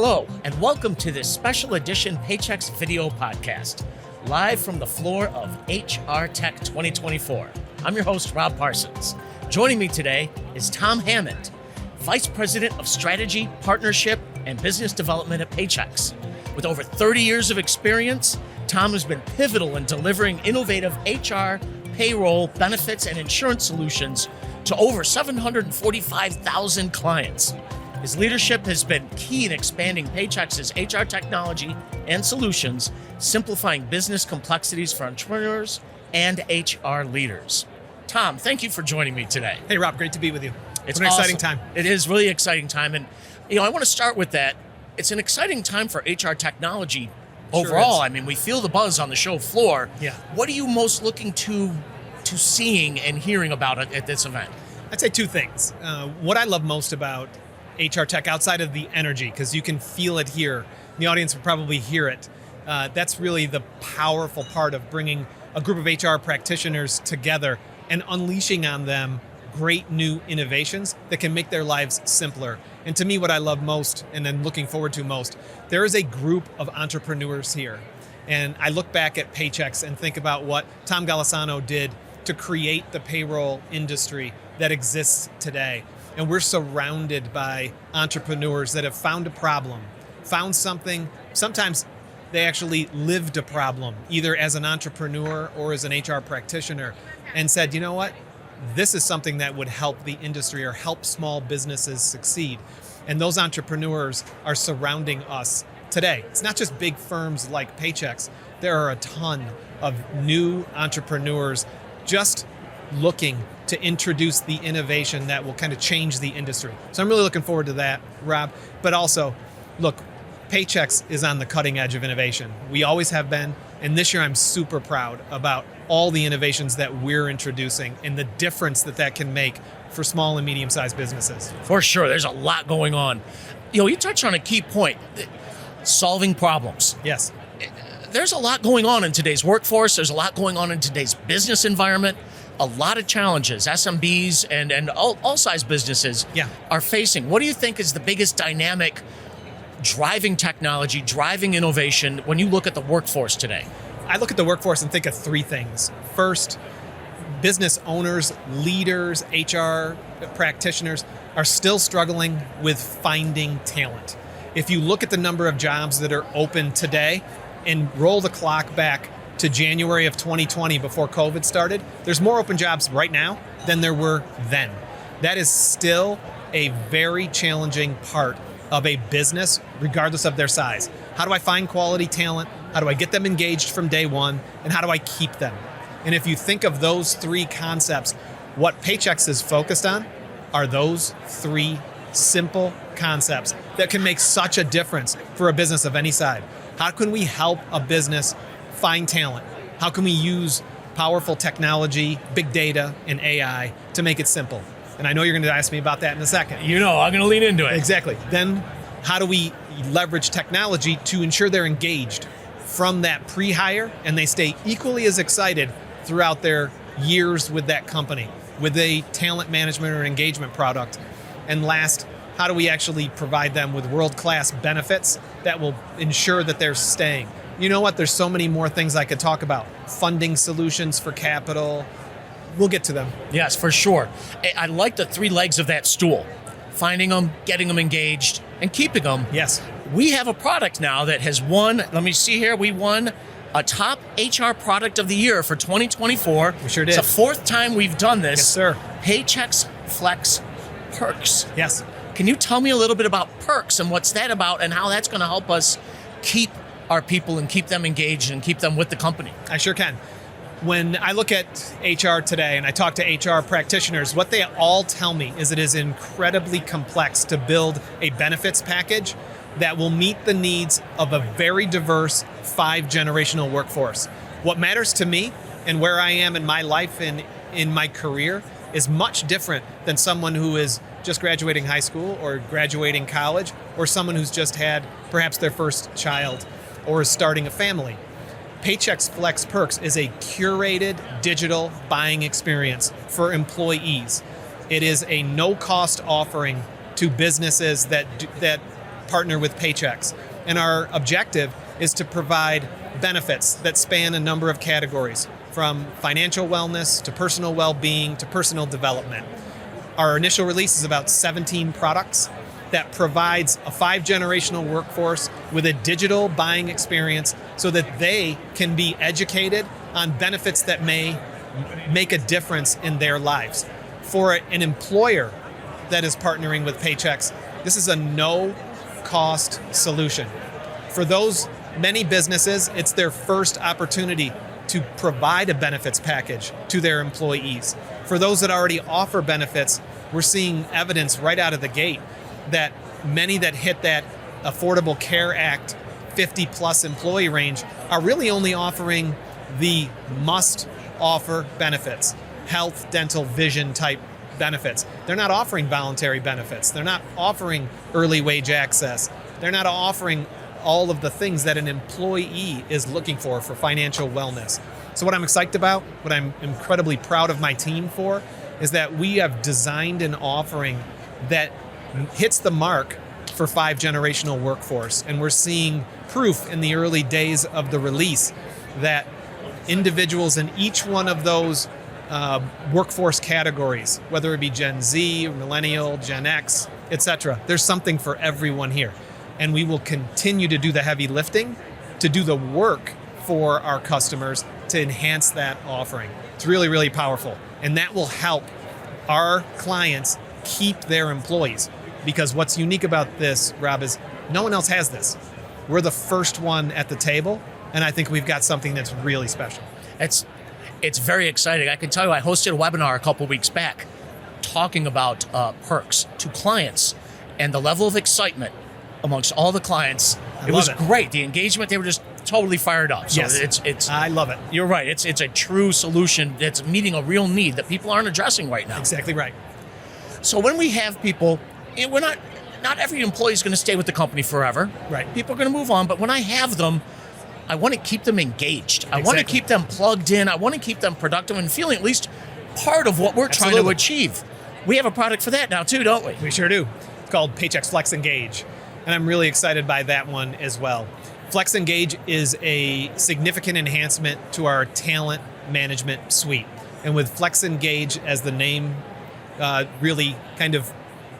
Hello, and welcome to this special edition Paychex video podcast, live from the floor of HR Tech 2024. I'm your host, Rob Parsons. Joining me today is Tom Hammond, Vice President of Strategy, Partnership, and Business Development at Paychex. With over 30 years of experience, Tom has been pivotal in delivering innovative HR, payroll, benefits, and insurance solutions to over 745,000 clients. His leadership has been key in expanding Paychex's HR technology and solutions, simplifying business complexities for entrepreneurs and HR leaders. Tom, thank you for joining me today. Hey, Rob, great to be with you. It's an awesome. exciting time. It is really exciting time. And, I want to start with that. It's an exciting time for HR technology overall. Sure I mean, we feel the buzz on the show floor. Yeah. What are you most looking to seeing and hearing about it at this event? I'd say two things. What I love most about HR tech, outside of the energy, because you can feel it here, the audience will probably hear it. That's really the powerful part of bringing a group of HR practitioners together and unleashing on them great new innovations that can make their lives simpler. And to me, what I love most, and then looking forward to most, there is a group of entrepreneurs here. And I look back at Paychex and think about what Tom Golisano did to create the payroll industry that exists today. And we're surrounded by entrepreneurs that have found a problem, found something. Sometimes they actually lived a problem, either as an entrepreneur or as an HR practitioner, and said, you know what? This is something that would help the industry or help small businesses succeed. And those entrepreneurs are surrounding us today. It's not just big firms like Paychex. There are a ton of new entrepreneurs just looking to introduce the innovation that will kind of change the industry. So I'm really looking forward to that, Rob. But also, look, Paychex is on the cutting edge of innovation. We always have been. And this year I'm super proud about all the innovations that we're introducing and the difference that can make for small and medium-sized businesses. For sure, there's a lot going on. You touched on a key point, solving problems. Yes. There's a lot going on in today's workforce. There's a lot going on in today's business environment. A lot of challenges SMBs and all size businesses are facing. What do you think is the biggest dynamic driving technology, driving innovation when you look at the workforce today? I look at the workforce and think of three things. First, business owners, leaders, HR practitioners are still struggling with finding talent. If you look at the number of jobs that are open today and roll the clock back to January of 2020 before COVID started, there's more open jobs right now than there were then. That is still a very challenging part of a business, regardless of their size. How do I find quality talent? How do I get them engaged from day one? And how do I keep them? And if you think of those three concepts, what Paychex is focused on are those three simple concepts that can make such a difference for a business of any size. How can we help a business find talent? How can we use powerful technology, big data, and AI to make it simple? And I know you're going to ask me about that in a second. I'm going to lean into it. Exactly. Then how do we leverage technology to ensure they're engaged from that pre-hire and they stay equally as excited throughout their years with that company, with a talent management or engagement product? And last, how do we actually provide them with world-class benefits that will ensure that they're staying? You know what? There's so many more things I could talk about. Funding solutions for capital. We'll get to them. Yes, for sure. I like the three legs of that stool. Finding them, getting them engaged, and keeping them. Yes. We have a product now that has won, let me see here, we won a top HR product of the year for 2024. We sure did. It's the fourth time we've done this. Yes, sir. Paychex Flex Perks. Yes. Can you tell me a little bit about Perks and what's that about and how that's going to help us keep our people and keep them engaged and keep them with the company? I sure can. When I look at HR today and I talk to HR practitioners, what they all tell me is it is incredibly complex to build a benefits package that will meet the needs of a very diverse 5-generational workforce. What matters to me and where I am in my life and in my career is much different than someone who is just graduating high school or graduating college, or someone who's just had perhaps their first child or is starting a family. Paychex Flex Perks is a curated digital buying experience for employees. It is a no-cost offering to businesses that partner with Paychex. And our objective is to provide benefits that span a number of categories, from financial wellness to personal well-being to personal development. Our initial release is about 17 products that provides a 5-generational workforce with a digital buying experience so that they can be educated on benefits that may make a difference in their lives. For an employer that is partnering with Paychex, this is a no-cost solution. For those many businesses, it's their first opportunity to provide a benefits package to their employees. For those that already offer benefits, we're seeing evidence right out of the gate that many that hit that Affordable Care Act 50 plus employee range are really only offering the must offer benefits, health, dental, vision type benefits. They're not offering voluntary benefits. They're not offering early wage access. They're not offering all of the things that an employee is looking for financial wellness. So what I'm excited about, what I'm incredibly proud of my team for, is that we have designed an offering that hits the mark for 5-generational workforce. And we're seeing proof in the early days of the release that individuals in each one of those workforce categories, whether it be Gen Z, Millennial, Gen X, etc., there's something for everyone here. And we will continue to do the heavy lifting, to do the work for our customers to enhance that offering. It's really, really powerful. And that will help our clients keep their employees. Because what's unique about this, Rob, is no one else has this. We're the first one at the table, and I think we've got something that's really special. It's very exciting. I can tell you, I hosted a webinar a couple weeks back talking about perks to clients and the level of excitement amongst all the clients. It was great. The engagement, they were just totally fired up. So yes, it's I love it. You're right. It's a true solution that's meeting a real need that people aren't addressing right now. Exactly right. So when we have people, we're not every employee is going to stay with the company forever. Right. People are going to move on, but when I have them, I want to keep them engaged. I want to keep them plugged in. I want to keep them productive and feeling at least part of what we're trying to achieve. We have a product for that now too, don't we? We sure do. It's called Paychex Flex Engage. And I'm really excited by that one as well. Flex Engage is a significant enhancement to our talent management suite. And with Flex Engage, as the name really kind of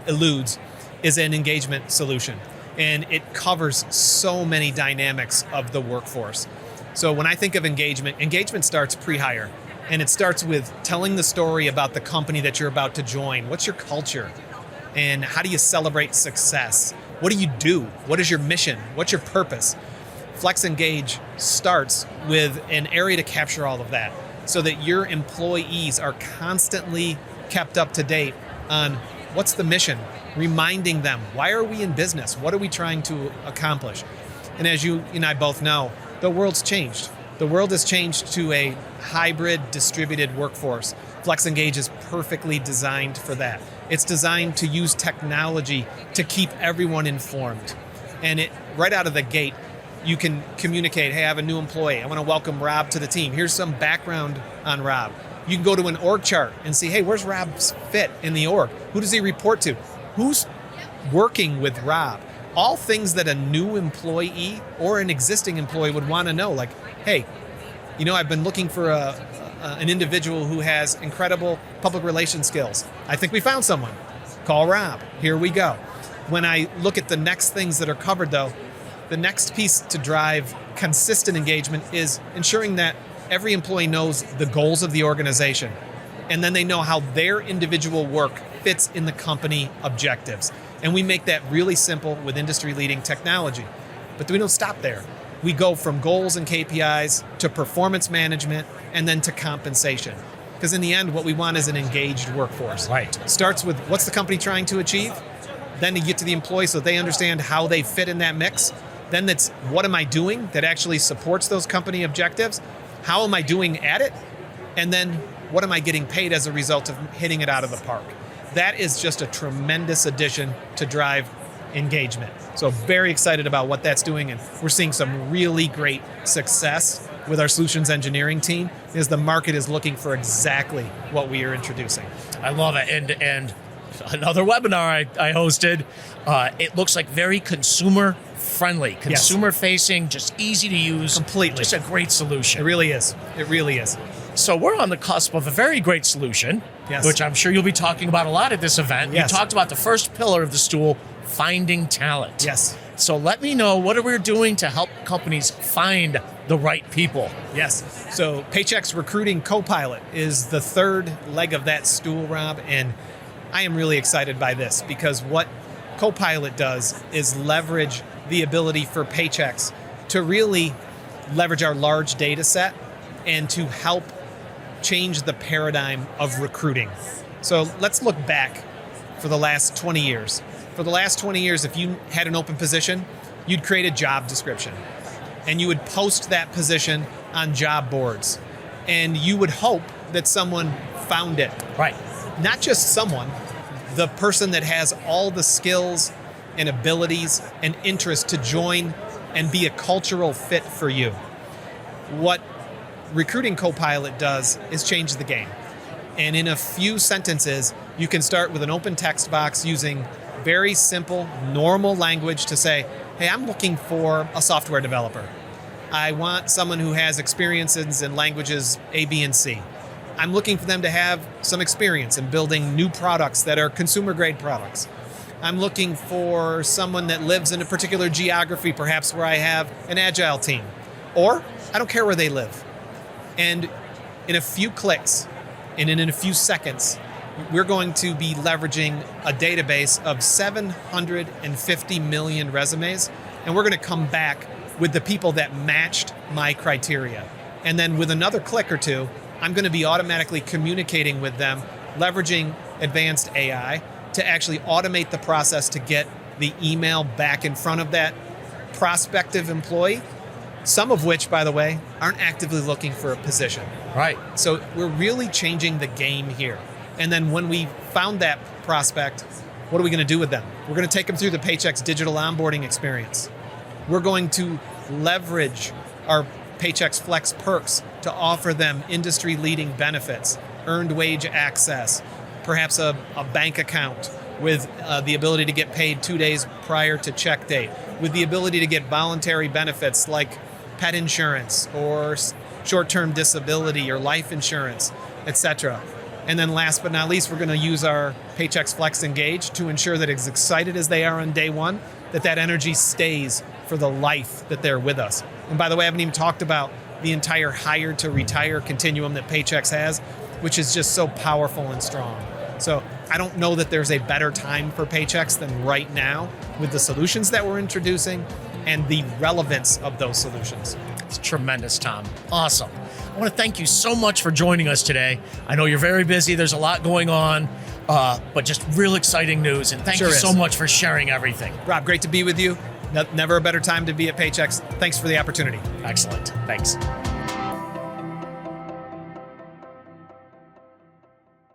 alludes, is an engagement solution. And it covers so many dynamics of the workforce. So when I think of engagement starts pre-hire. And it starts with telling the story about the company that you're about to join. What's your culture? And how do you celebrate success? What do you do? What is your mission? What's your purpose? Flex Engage starts with an area to capture all of that so that your employees are constantly kept up to date on what's the mission, reminding them, why are we in business? What are we trying to accomplish? And as you and I both know, the world's changed. The world has changed to a hybrid distributed workforce. Flex Engage is perfectly designed for that. It's designed to use technology to keep everyone informed. And it right out of the gate, you can communicate, hey, I have a new employee. I want to welcome Rob to the team. Here's some background on Rob. You can go to an org chart and see, hey, where's Rob's fit in the org? Who does he report to? Who's working with Rob? All things that a new employee or an existing employee would want to know. Like, hey, I've been looking for an individual who has incredible public relations skills. I think we found someone. Call Rob. Here we go. When I look at the next things that are covered, though, the next piece to drive consistent engagement is ensuring that every employee knows the goals of the organization, and then they know how their individual work fits in the company objectives. And we make that really simple with industry-leading technology. But we don't stop there. We go from goals and KPIs to performance management and then to compensation. Because in the end, what we want is an engaged workforce. Right. Starts with what's the company trying to achieve? Then you get to the employee so they understand how they fit in that mix. Then that's what am I doing that actually supports those company objectives? How am I doing at it? And then what am I getting paid as a result of hitting it out of the park? That is just a tremendous addition to drive engagement. So very excited about what that's doing, and we're seeing some really great success with our solutions engineering team as the market is looking for exactly what we are introducing. I love it. And another webinar I hosted. It looks like very consumer friendly, consumer facing, just easy to use. Completely. Just a great solution. It really is. It really is. So we're on the cusp of a very great solution, Yes. which I'm sure you'll be talking about a lot at this event. Yes. You talked about the first pillar of the stool, finding talent. Yes. So let me know, what are we doing to help companies find the right people? Yes. So Paychex Recruiting Copilot is the third leg of that stool, Rob, and I am really excited by this because what Copilot does is leverage the ability for Paychex to really leverage our large data set and to help change the paradigm of recruiting. So let's look back for the last 20 years. For the last 20 years, if you had an open position, you'd create a job description and you would post that position on job boards and you would hope that someone found it. Right. Not just someone, the person that has all the skills and abilities and interest to join and be a cultural fit for you. What Recruiting Copilot does is change the game. And in a few sentences, you can start with an open text box using very simple, normal language to say, hey, I'm looking for a software developer. I want someone who has experiences in languages A, B, and C. I'm looking for them to have some experience in building new products that are consumer-grade products. I'm looking for someone that lives in a particular geography, perhaps where I have an agile team. Or I don't care where they live. And in a few clicks and in a few seconds, we're going to be leveraging a database of 750 million resumes, and we're going to come back with the people that matched my criteria. And then with another click or two, I'm going to be automatically communicating with them, leveraging advanced AI to actually automate the process to get the email back in front of that prospective employee, some of which, by the way, aren't actively looking for a position. Right. So we're really changing the game here. And then when we found that prospect, what are we going to do with them? We're going to take them through the Paychex digital onboarding experience. We're going to leverage our Paychex Flex perks to offer them industry-leading benefits, earned wage access, perhaps a bank account with the ability to get paid 2 days prior to check date, with the ability to get voluntary benefits like pet insurance or short-term disability or life insurance, etc. And then last but not least, we're going to use our Paychex Flex Engage to ensure that as excited as they are on day one, that energy stays for the life that they're with us. And by the way, I haven't even talked about the entire hire to retire continuum that Paychex has, which is just so powerful and strong. So I don't know that there's a better time for Paychex than right now with the solutions that we're introducing and the relevance of those solutions. It's tremendous, Tom. Awesome. I want to thank you so much for joining us today. I know you're very busy. There's a lot going on, but just real exciting news. And thank you so much for sharing everything. Rob, great to be with you. Never a better time to be at Paychex. Thanks for the opportunity. Excellent. Thanks.